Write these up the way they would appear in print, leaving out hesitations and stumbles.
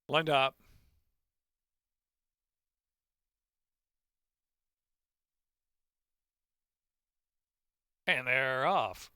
Lined up. And they're off.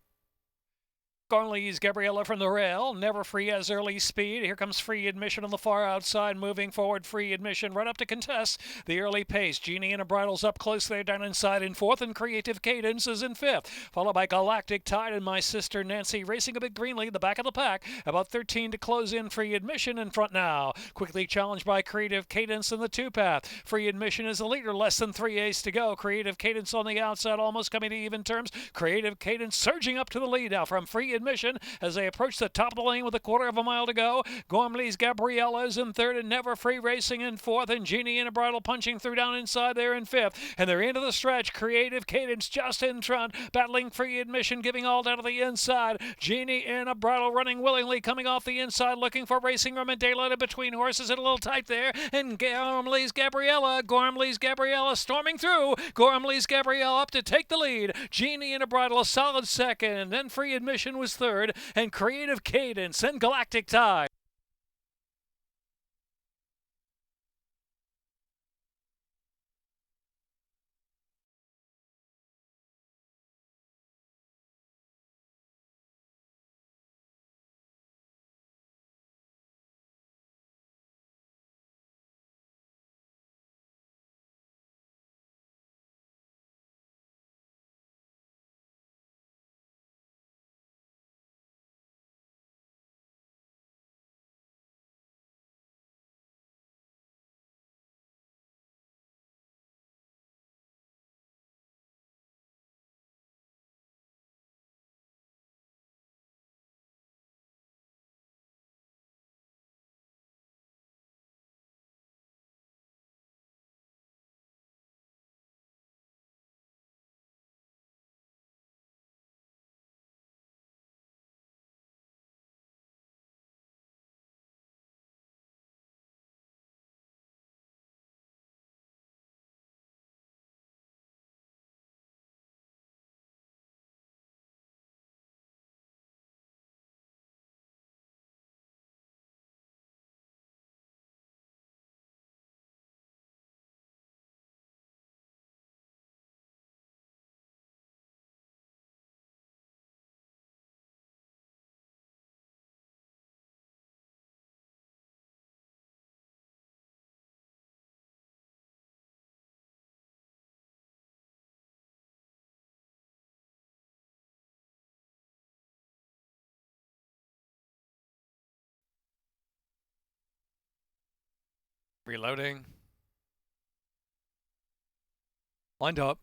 Gormley's Gabriella from the rail. Never Free has early speed. Here comes Free Admission on the far outside. Moving forward, Free Admission right up to contest the early pace. Genie and a Bridle's up close there down inside in fourth. And Creative Cadence is in fifth. Followed by Galactic Tide and My Sister Nancy racing a bit greenly. The back of the pack. About 13 to close in. Free Admission in front now. Quickly challenged by Creative Cadence in the two path. Free Admission is the leader. Less than 3/8 to go. Creative Cadence on the outside. Almost coming to even terms. Creative Cadence surging up to the lead now from Free Admission as they approach the top of the lane with a quarter of a mile to go. Gormley's Gabriella is in third and Never Free racing in fourth, and Genie and a Bridle punching through down inside there in fifth. And they're into the stretch. Creative Cadence just in front, battling Free Admission, giving all down to the inside. Genie and a Bridle running willingly, coming off the inside, looking for racing room and daylight in between horses. It a little tight there. And Gormley's Gabriella storming through. Gormley's Gabriella up to take the lead. Genie and a Bridle a solid second. Then Free Admission was third, and Creative Cadence and Galactic Tide. Reloading. Lined up.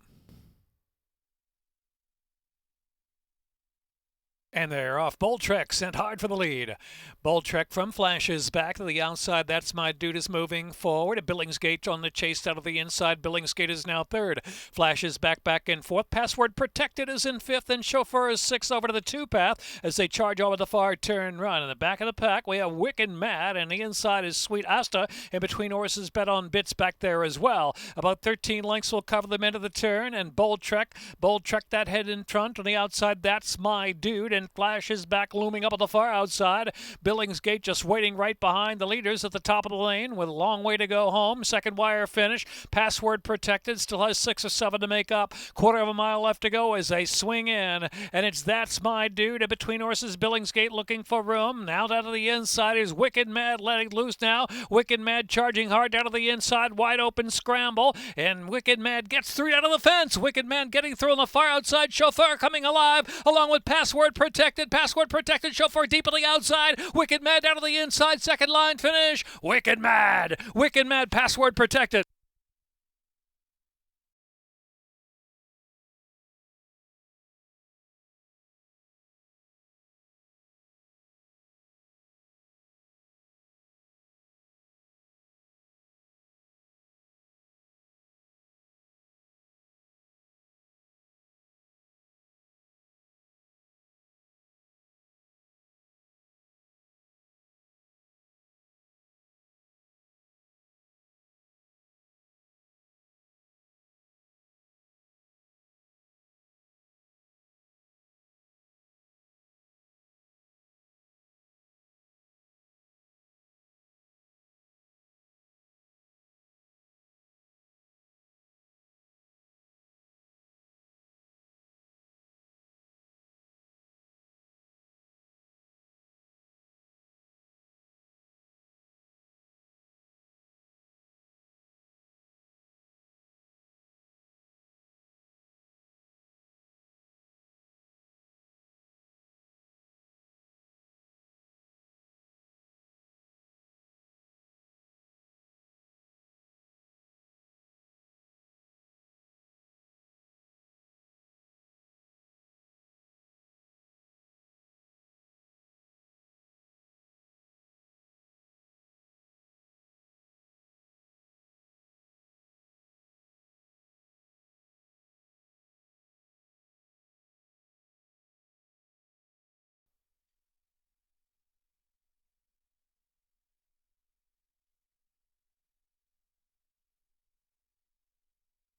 And they're off. Bold Trek sent hard for the lead. Bold Trek from Flashes back to the outside. That's My Dude is moving forward. Billingsgate on the chase out of the inside. Billingsgate is now third. Flashes back and forth. Password Protected is in fifth, and Chauffeur is sixth over to the two path as they charge over the far turn run. In the back of the pack, we have Wicked Mad, and the inside is Sweet Asta. In between horses, Bet on Bits back there as well. About 13 lengths will cover them into the turn, and Bold Trek that head in front. On the outside, That's My Dude, and Flashes back looming up at the far outside. Billingsgate just waiting right behind the leaders at the top of the lane with a long way to go home. Second wire finish. Password Protected still has 6 or 7 to make up. Quarter of a mile left to go as they swing in. And it's That's My Dude. In between horses, Billingsgate looking for room. Now down to the inside is Wicked Mad letting loose now. Wicked Mad charging hard down to the inside. Wide open scramble. And Wicked Mad gets through down to the fence. Wicked Mad getting through on the far outside. Chauffeur coming alive along with Password Protected. Chauffeur deep on the outside. Wicked Mad down to the inside. Second line finish. Wicked Mad. Password Protected.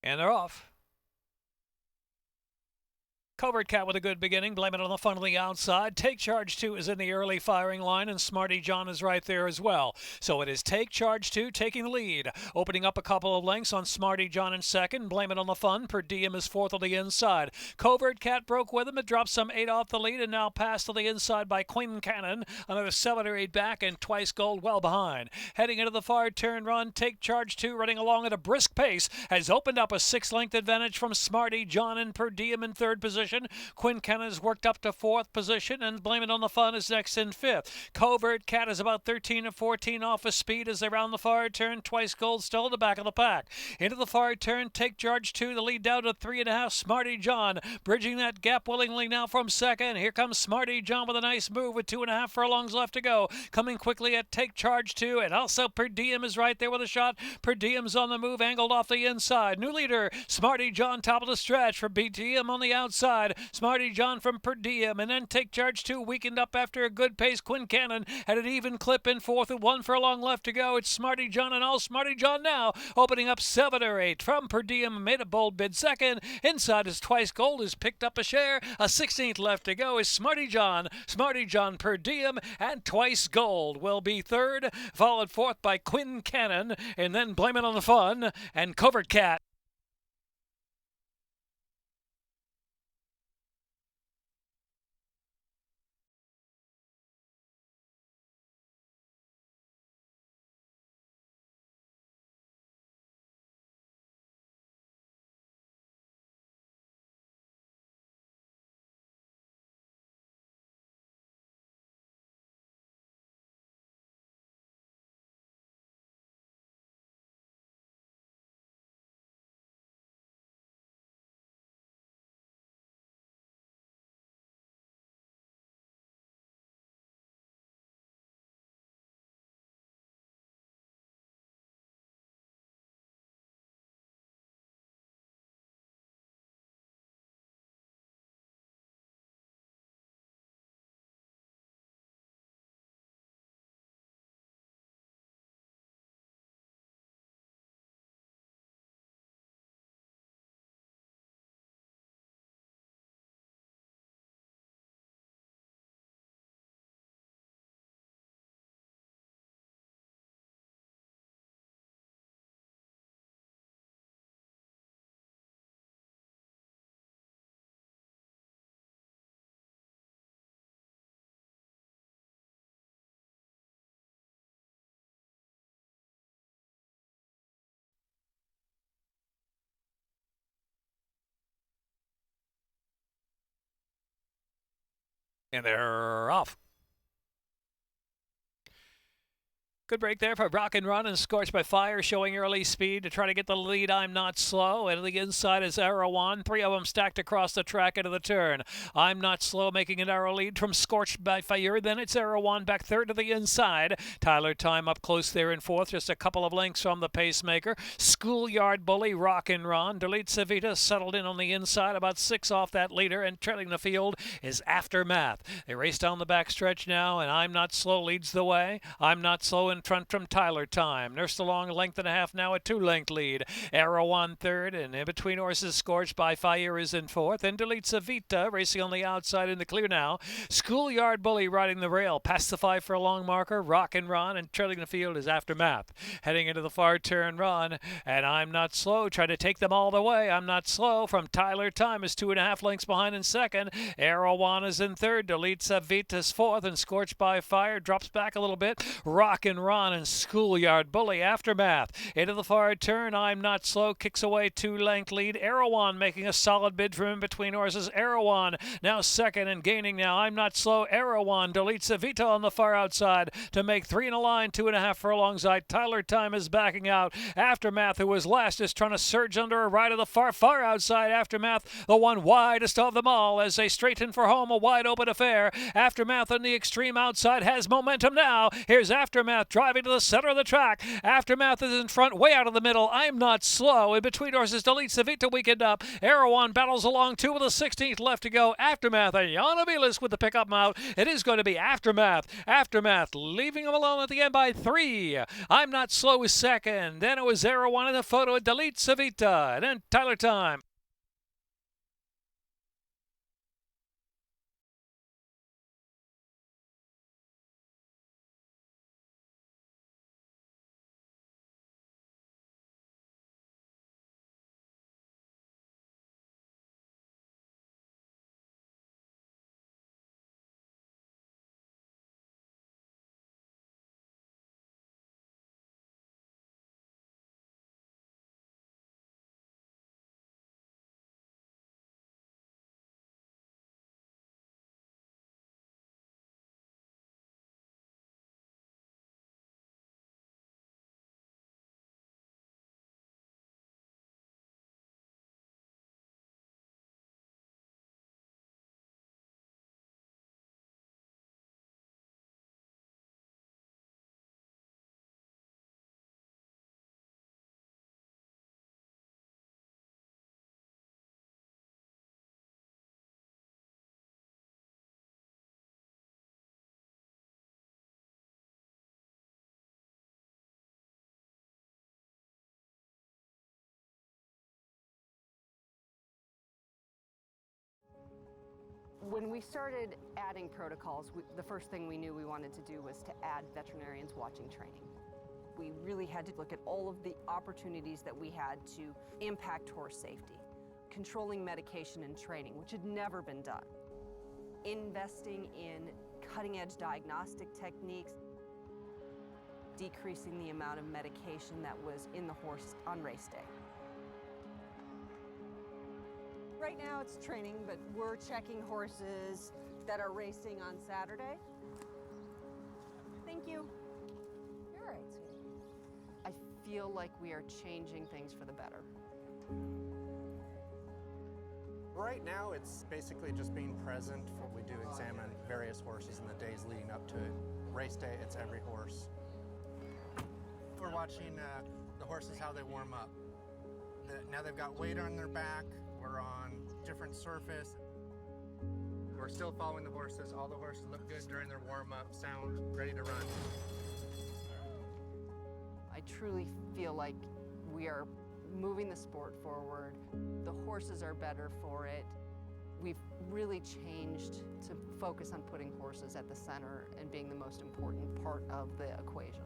And they're off. Covert Cat with a good beginning. Blame it on the fun on the outside. Take Charge 2 is in the early firing line, and Smarty John is right there as well. So it is Take Charge 2 taking the lead. Opening up a couple of lengths on Smarty John in second. Blame it on the fun. Per Diem is fourth on the inside. Covert Cat broke with him. It dropped some 8 off the lead and now passed to the inside by Quinn Cannon. Another 7 or 8 back and Twice Gold well behind. Heading into the far turn run, Take Charge 2 running along at a brisk pace has opened up a 6-length advantage from Smarty John and Per Diem in third position. Quinn Cannon has worked up to fourth position, and Blame It on the Fun is next in fifth. Covert Cat is about 13 or 14 off of speed as they round the far turn. Twice Gold still in the back of the pack. Into the far turn, Take Charge 2, the lead down to 3.5. Smarty John bridging that gap willingly now from second. Here comes Smarty John with a nice move with 2.5 furlongs left to go. Coming quickly at Take Charge 2, and also Per Diem is right there with a shot. Per Diem's on the move, angled off the inside. New leader, Smarty John, top of the stretch for BTM on the outside. Smarty John from Per Diem, and then Take Charge 2 weakened up after a good pace. Quinn Cannon had an even clip in fourth with 1 furlong left to go. It's Smarty John and all Smarty John now, opening up 7 or 8 from Per Diem. Made a bold bid second. Inside is Twice Gold, has picked up a share. A 16th left to go is Smarty John, Per Diem, and Twice Gold will be third, followed fourth by Quinn Cannon, and then Blame It on the Fun and Covert Cat. And they're off. Good break there for Rock and Run and Scorched by Fire, showing early speed to try to get the lead. I'm Not Slow, and the inside is Arrow One. 3 of them stacked across the track into the turn. I'm Not Slow making a narrow lead from Scorched by Fire. Then it's Arrow One back third to the inside. Tyler Time up close there in fourth, just a couple of lengths from the pacemaker. Schoolyard Bully, Rock and Run. Delete Savita settled in on the inside, about 6 off that leader, and trailing the field is Aftermath. They race down the back stretch now, and I'm Not Slow leads the way. I'm Not Slow in front from Tyler Time. Nursed along a length and a half now, a 2-length lead. Arrow on third, and in between horses, Scorched by Fire is in fourth. And Delete Savita racing on the outside in the clear now. Schoolyard Bully riding the rail past the 5 furlong marker. Rock and Run, and trailing the field is Aftermath. Heading into the far turn run, and I'm Not Slow trying to take them all the way. I'm Not Slow from Tyler Time is 2.5 lengths behind in second. Arrow One is in third. Delete Savita's fourth, and Scorched by Fire drops back a little bit. Rock and Run and Schoolyard Bully. Aftermath into the far turn. I'm Not Slow kicks away 2-length lead. Arrowan making a solid bid from in between horses. Arrowan now second and gaining now. I'm Not Slow. Arrowan deletes Savita on the far outside to make 3 in a line, 2.5 furlongs out. Tyler Time is backing out. Aftermath, who was last, is trying to surge under a ride of the far outside. Aftermath, the one widest of them all, as they straighten for home, a wide open affair. Aftermath on the extreme outside has momentum now. Here's Aftermath driving to the center of the track. Aftermath is in front, way out of the middle. I'm Not Slow. In between horses, Delete Savita weakened up. Erewhon battles along 2 with a 16th left to go. Aftermath and Yana Vilas with the pickup mount. It is going to be Aftermath. Aftermath leaving him alone at the end by 3. I'm Not Slow is second. Then it was Erewhon in the photo, Delete Savita. And then Tyler Time. When we started adding protocols, the first thing we knew we wanted to do was to add veterinarians watching training. We really had to look at all of the opportunities that we had to impact horse safety, controlling medication and training, which had never been done, investing in cutting-edge diagnostic techniques, decreasing the amount of medication that was in the horse on race day. Right now it's training, but we're checking horses that are racing on Saturday. Thank you. You're all right, sweetie. I feel like we are changing things for the better. Right now, it's basically just being present. We do examine various horses in the days leading up to it. Race day, it's every horse. We're watching the horses, how they warm up. Now they've got weight on their back. We're on different surface. We're still following the horses. All the horses look good during their warm-up, sound ready to run. I truly feel like we are moving the sport forward. The horses are better for it. We've really changed to focus on putting horses at the center and being the most important part of the equation.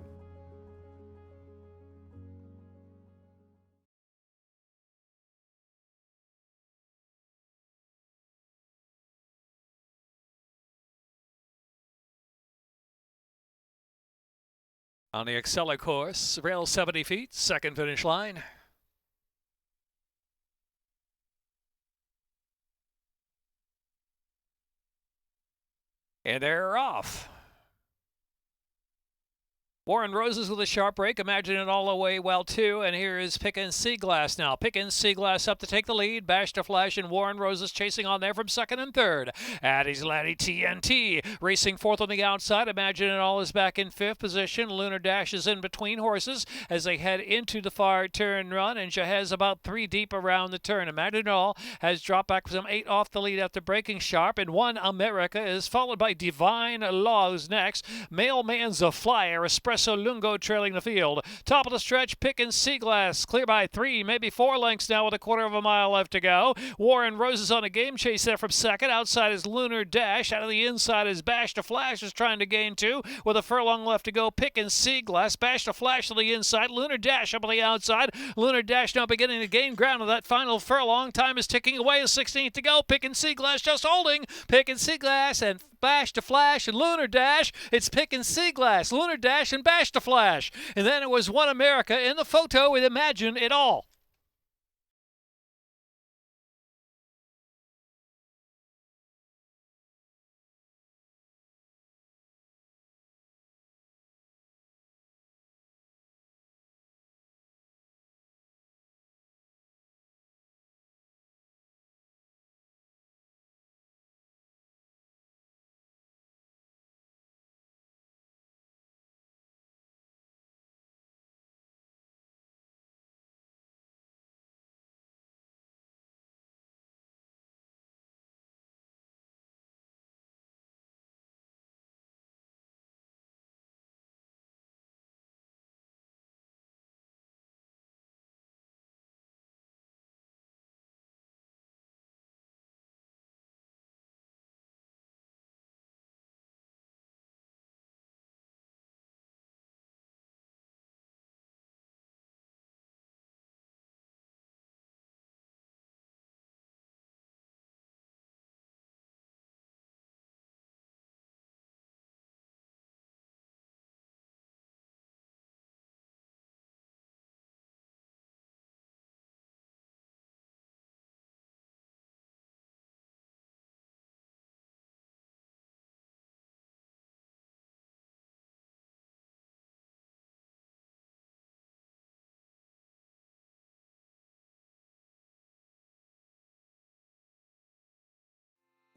On the Excella course, rail 70 feet, second finish line. And they're off. Warren Roses with a sharp break, imagine it all the way well too, and here is Pickens Seaglass now. Pickens Seaglass up to take the lead. Bash to Flash and Warren Roses chasing on there from second and third. Addie's Laddie TNT racing fourth on the outside. Imagine it all is back in fifth position. Lunar Dash is in between horses as they head into the far turn run, and Jahez about 3 deep around the turn. Imagine it all has dropped back some 8 off the lead after breaking sharp, and One America is followed by Divine Laws next. Mailman's a Flyer, Espresso Lungo trailing the field. Top of the stretch, Pickens Seaglass clear by 3, maybe 4 lengths now with a quarter of a mile left to go. Warren Roses on a game chase there from second. Outside is Lunar Dash. Out of the inside is Bash to Flash is trying to gain 2 with a furlong left to go. Pickens Seaglass. Bash to Flash on the inside. Lunar Dash up on the outside. Lunar Dash now beginning to gain ground of that final furlong. Time is ticking away. A 16th to go. Pickens Seaglass just holding. Pickens Seaglass and Bash to Flash and Lunar Dash. It's Pickens Seaglass, Lunar Dash, and Bash to Flash. And then it was One America in the photo with Imagine It All.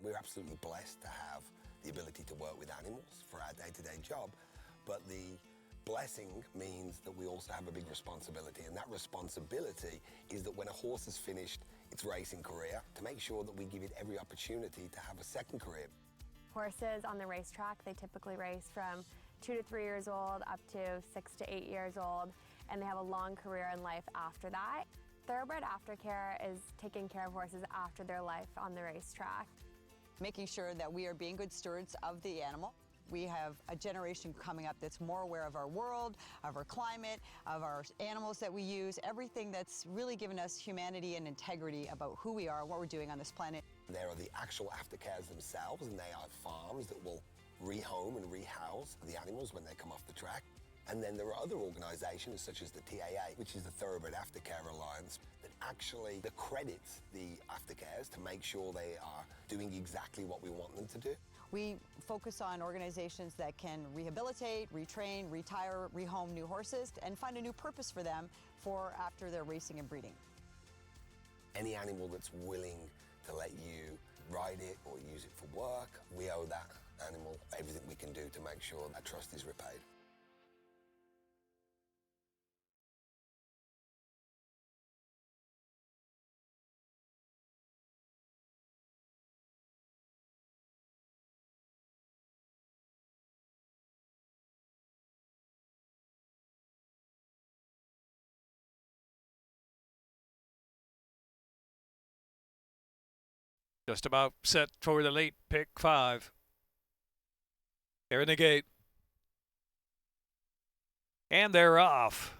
We're absolutely blessed to have the ability to work with animals for our day-to-day job, but the blessing means that we also have a big responsibility, and that responsibility is that when a horse has finished its racing career, to make sure that we give it every opportunity to have a second career. Horses on the racetrack, they typically race from 2 to 3 years old up to 6 to 8 years old, and they have a long career in life after that. Thoroughbred aftercare is taking care of horses after their life on the racetrack. Making sure that we are being good stewards of the animal. We have a generation coming up that's more aware of our world, of our climate, of our animals that we use, everything that's really given us humanity and integrity about who we are and what we're doing on this planet. There are the actual aftercares themselves, and they are farms that will rehome and rehouse the animals when they come off the track. And then there are other organisations such as the TAA, which is the Thoroughbred Aftercare Alliance, that actually accredits the aftercares to make sure they are doing exactly what we want them to do. We focus on organizations that can rehabilitate, retrain, retire, rehome new horses, and find a new purpose for them for after their racing and breeding. Any animal that's willing to let you ride it or use it for work, we owe that animal everything we can do to make sure that trust is repaid. Just about set for the late pick 5. They're in the gate. And they're off.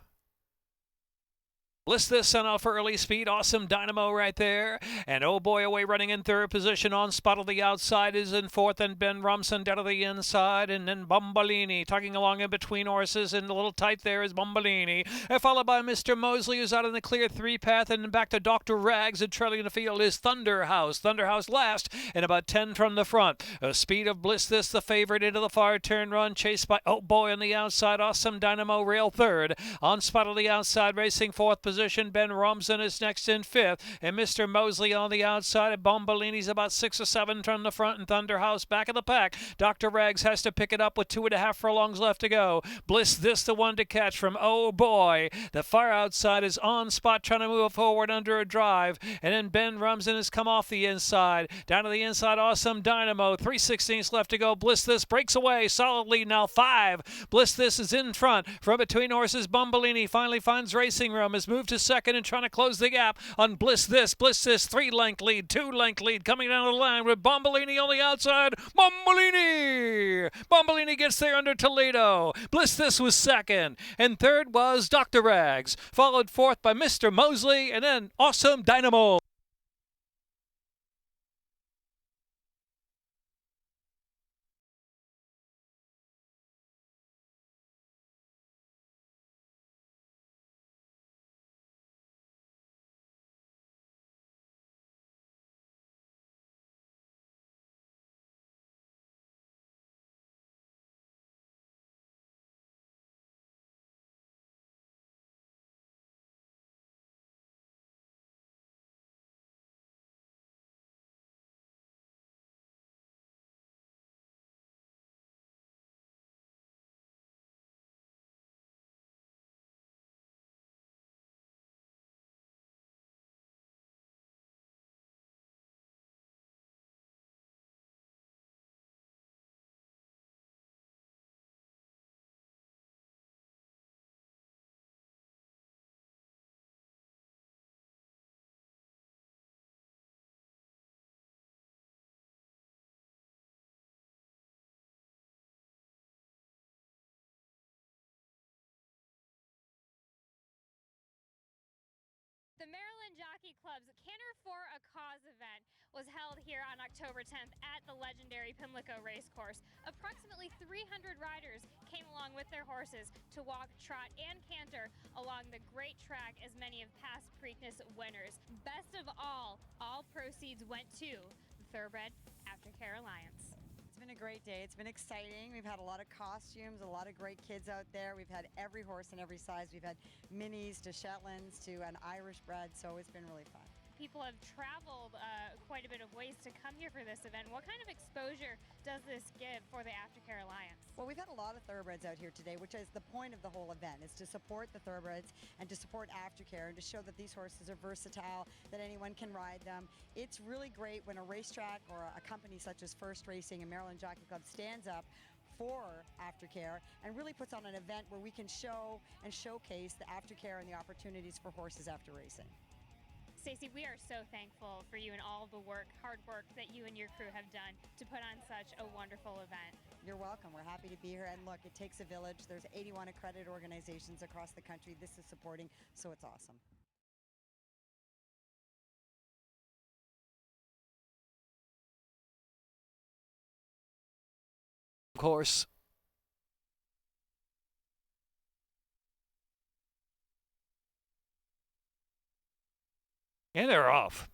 Bliss this sent out for early speed. Awesome Dynamo right there. And oh boy, away running in third position. On spot of the outside is in fourth. And Ben Rumson down to the inside. And then Bumbellini tugging along in between horses. And a little tight there is Bumbellini. Followed by Mr. Mosley, who's out in the clear 3 path. And back to Dr. Rags. And trailing in the field is Thunderhouse. Thunderhouse last and about 10 from the front. Speed of Bliss this, the favorite into the far turn run. Chased by oh boy on the outside. Awesome Dynamo rail third. On spot of the outside racing fourth position. Ben Rumson is next in fifth, and Mr. Mosley on the outside. Bombellini's about 6 or 7 from the front, and Thunderhouse back of the pack. Dr. Rags has to pick it up with 2.5 furlongs left to go. Bliss this the one to catch from oh boy. The far outside is on spot trying to move forward under a drive, and then Ben Rumson has come off the inside. Down to the inside, Awesome Dynamo. 3/16 left to go. Bliss this breaks away solidly now 5. Bliss this is in front from between horses. Bumbellini finally finds racing room, has moved to second and trying to close the gap on Bliss this. Bliss this 3-length lead, 2-length lead coming down the line with Bumbellini on the outside. Bumbellini gets there under Toledo. Bliss this was second, and third was Dr. Rags, followed fourth by Mr. Mosley, and then Awesome Dynamo. The Maryland Jockey Club's Canter for a Cause event was held here on October 10th at the legendary Pimlico Racecourse. Approximately 300 riders came along with their horses to walk, trot, and canter along the great track as many of past Preakness winners. Best of all proceeds went to the Thoroughbred Aftercare Alliance. It's been a great day. It's been exciting. We've had a lot of costumes, a lot of great kids out there. We've had every horse in every size. We've had minis to Shetlands to an Irish bred, so it's been really fun. people have traveled quite a bit of ways to come here for this event. What kind of exposure does this give for the Aftercare Alliance? Well, we've had a lot of thoroughbreds out here today, which is the point of the whole event, is to support the thoroughbreds and to support aftercare and to show that these horses are versatile, that anyone can ride them. It's really great when a racetrack or a company such as First Racing and Maryland Jockey Club stands up for aftercare and really puts on an event where we can show and showcase the aftercare and the opportunities for horses after racing. Stacey, we are so thankful for you and all the hard work that you and your crew have done to put on such a wonderful event. You're welcome. We're happy to be here. And look, it takes a village. There's 81 accredited organizations across the country this is supporting, so it's awesome. Of course. And they're off.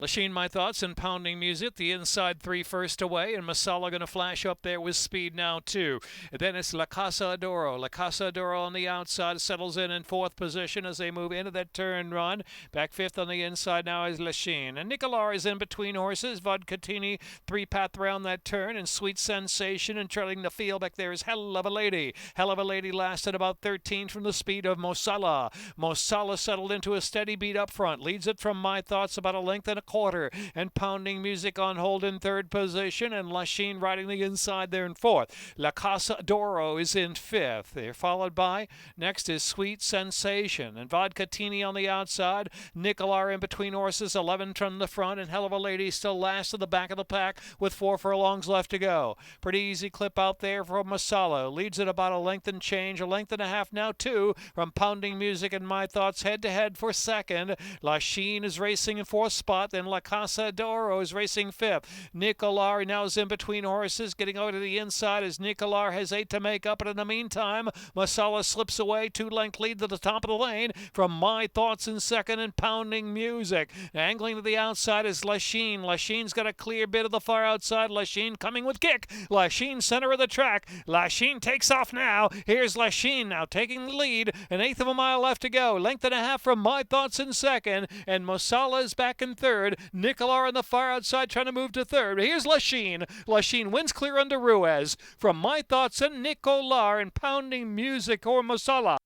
Sheen, my thoughts, and pounding music. The inside three first away, and Masala going to flash up there with speed now, too. And then it's La Casa Adoro. La Casa Adoro on the outside settles in fourth position as they move into that turn run. Back fifth on the inside now is Sheen. And Nicolar is in between horses. Vodkatini three-path around that turn, and Sweet Sensation, and trailing the field back there is Hell of a Lady. Hell of a Lady lasted about 13 from the speed of Mosala. Mosala settled into a steady beat up front. Leads it from My Thoughts about a length and a quarter, and pounding music on hold in third position, and Sheen riding the inside there in fourth. La Casa Doro is in fifth. They're followed by, next is Sweet Sensation, and Vodkatini on the outside. Nicolar in between horses, 11 from the front, and Hell of a Lady still last to the back of the pack with 4 furlongs left to go. Pretty easy clip out there from Masala. Leads it about a length and change, a length and a half now, too, from pounding music and My Thoughts head to head for second. Sheen is racing in fourth spot. Then La Casa Doro is racing fifth. Nicolar now is in between horses, getting over to the inside as Nicolar has 8 to make up. But in the meantime, Masala slips away, 2-length lead to the top of the lane from My Thoughts in second, and pounding music. Angling to the outside is Sheen. Sheen's got a clear bit of the far outside. Sheen coming with kick. Sheen center of the track. Sheen takes off now. Here's Sheen now taking the lead. An eighth of a mile left to go. Length and a half from My Thoughts in second, and Masala is back in third. Nicolar on the far outside trying to move to third. Here's Sheen. Sheen wins clear under Ruiz. From My Thoughts and Nicolar, and pounding music or Masala.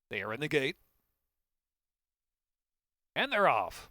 They are in the gate. And they're off.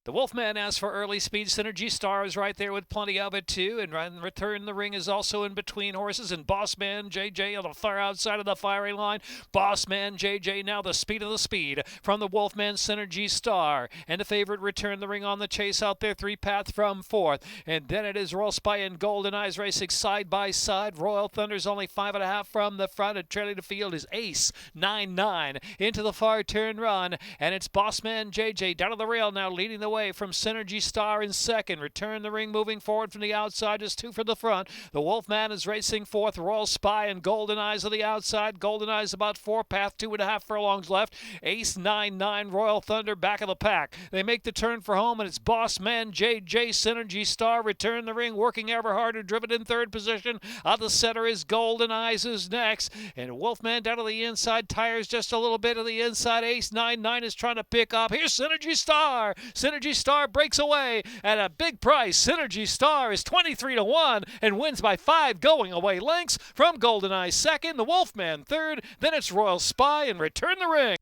The Wolfman asks for early speed. Synergy Star is right there with plenty of it, too. And in return, the ring is also in between horses. And Bossman JJ on the far outside of the firing line. Bossman JJ now the speed of the speed from the Wolfman Synergy Star. And the favorite Return the Ring on the chase out there. 3-path from 4th. And then it is Royal Spy and Golden Eyes racing side by side. Royal Thunder's only 5.5 from the front. And trailing the field is Ace 9-9 into the far turn run. And it's Bossman JJ down to the rail now, leading the way from Synergy Star in second. Return the Ring moving forward from the outside, just 2 from the front. The Wolfman is racing fourth. Royal Spy and Golden Eyes on the outside. Golden Eyes about 4-path, 2.5 furlongs left. Ace 9-9, Royal Thunder back of the pack. They make the turn for home, and it's Bossman JJ Synergy Star. Return the Ring working ever harder, driven in third position. Out the center is Golden Eyes is next, and Wolfman down to the inside, tires just a little bit of the inside. Ace 9-9 is trying to pick up. Here's Synergy Star. Synergy Star breaks away at a big price. Synergy Star is 23-1 and wins by 5 going away lengths from Golden Eye second, the Wolfman third, then it's Royal Spy and Return the Ring.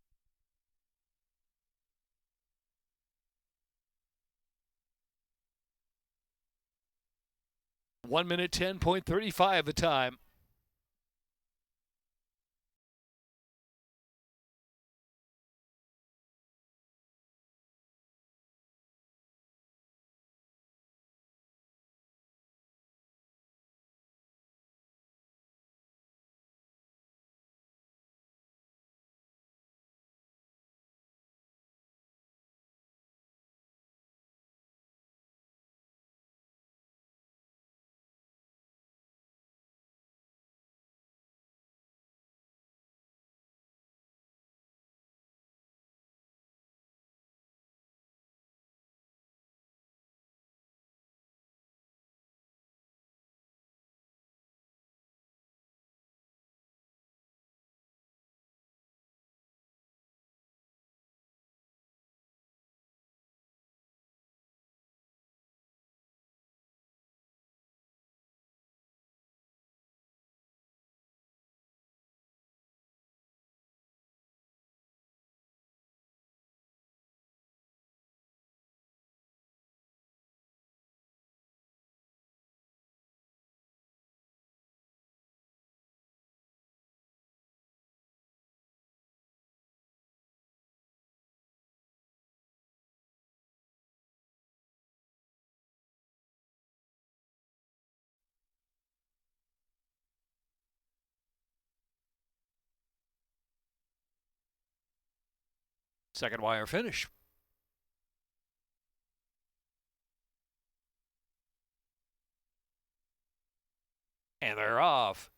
One minute 10.35 the time. Second wire finish. And they're off.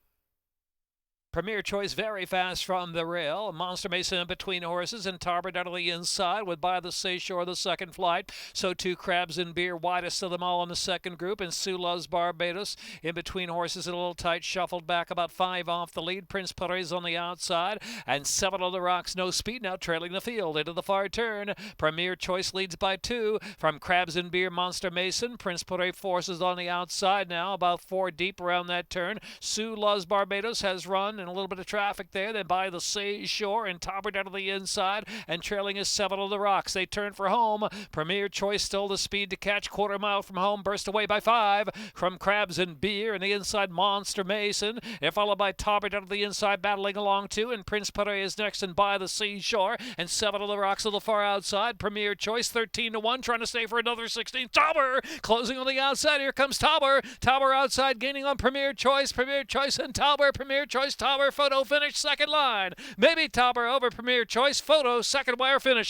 Premier Choice very fast from the rail. Monster Mason in between horses, and Thoroughbred out of the inside with By the Seashore the second flight. So too Crabs and Beer widest of them all in the second group, and Sue Loves Barbados in between horses a little tight, shuffled back about 5 off the lead. Prince Perez on the outside, and 7 on the rocks, no speed now trailing the field into the far turn. Premier Choice leads by 2 from Crabs and Beer, Monster Mason. Prince Perez forces on the outside now, about 4 deep around that turn. Sue Loves Barbados has run and a little bit of traffic there. Then By the Seashore and Thoroughbred out of the inside, and trailing is 7 on the rocks. They turn for home. Premier Choice still the speed to catch, quarter mile from home, burst away by 5 from Crabs and Beer, and the inside Monster Mason. They're followed by Thoroughbred out of the inside, battling along too, and Prince Perez is next, and By the Seashore, and 7 on the rocks on the far outside. Premier Choice 13-1, trying to stay for another 16. Tauber closing on the outside. Here comes Tauber. Tauber outside, gaining on Premier Choice. Premier Choice and Tauber. Premier Choice, Tauber. Photo finish, second line. Maybe Tauber over Premier Choice. Photo, second wire finish.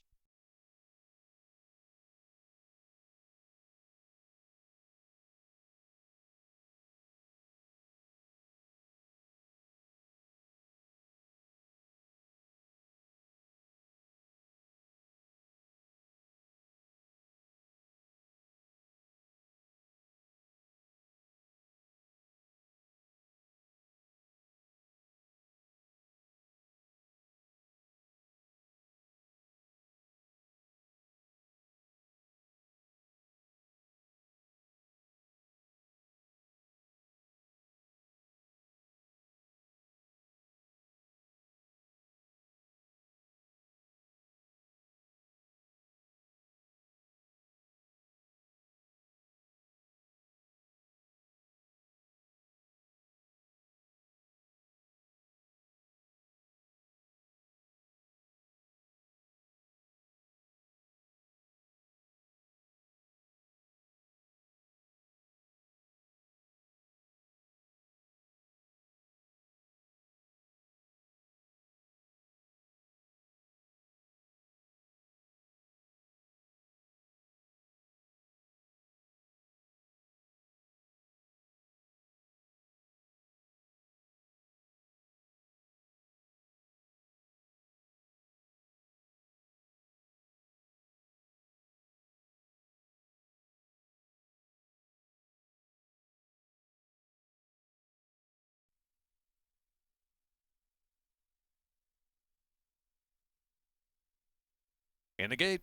in the gate.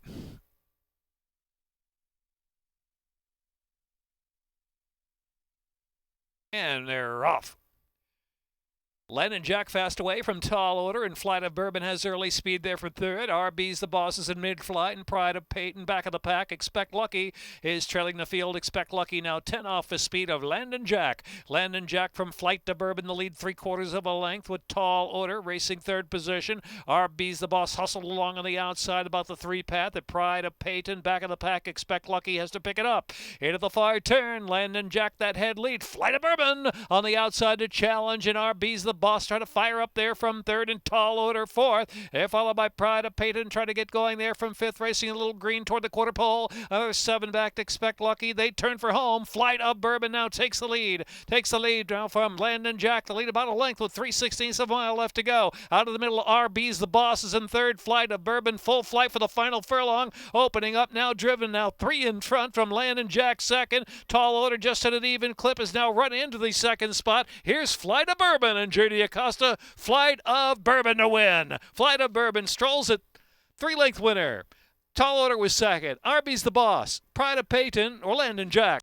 And they're off. Landon Jack fast away from Tall Order, and Flight of Bourbon has early speed there for third. RB's the Bosses in mid-flight, and Pride of Peyton back of the pack. Expect Lucky is trailing the field. Expect Lucky now 10 off the speed of Landon Jack. Landon Jack from Flight to Bourbon, the lead 3/4 of a length, with Tall Order racing third position. RB's the Boss hustled along on the outside about the 3-path. The Pride of Peyton back of the pack. Expect Lucky has to pick it up. Into the far turn, Landon Jack that head lead. Flight of Bourbon on the outside to challenge, and RB's the Boss try to fire up there from third, and Tall Order fourth. They're followed by Pride of Peyton, try to get going there from fifth, racing a little green toward the quarter pole. Another 7 back to Expect Lucky. They turn for home. Flight of Bourbon now takes the lead. Takes the lead now from Landon Jack. The lead about a length with 3/16 of a mile left to go. Out of the middle, RB's the Boss is in third. Flight of Bourbon full flight for the final furlong. Opening up now, driven now 3 in front from Landon Jack second. Tall Order just at an even clip is now run into the second spot. Here's Flight of Bourbon and J.D. Acosta. Flight of Bourbon to win. Flight of Bourbon strolls it. 3-length winner. Tall Order was second. RB's the Boss. Pride of Peyton or Landon Jack.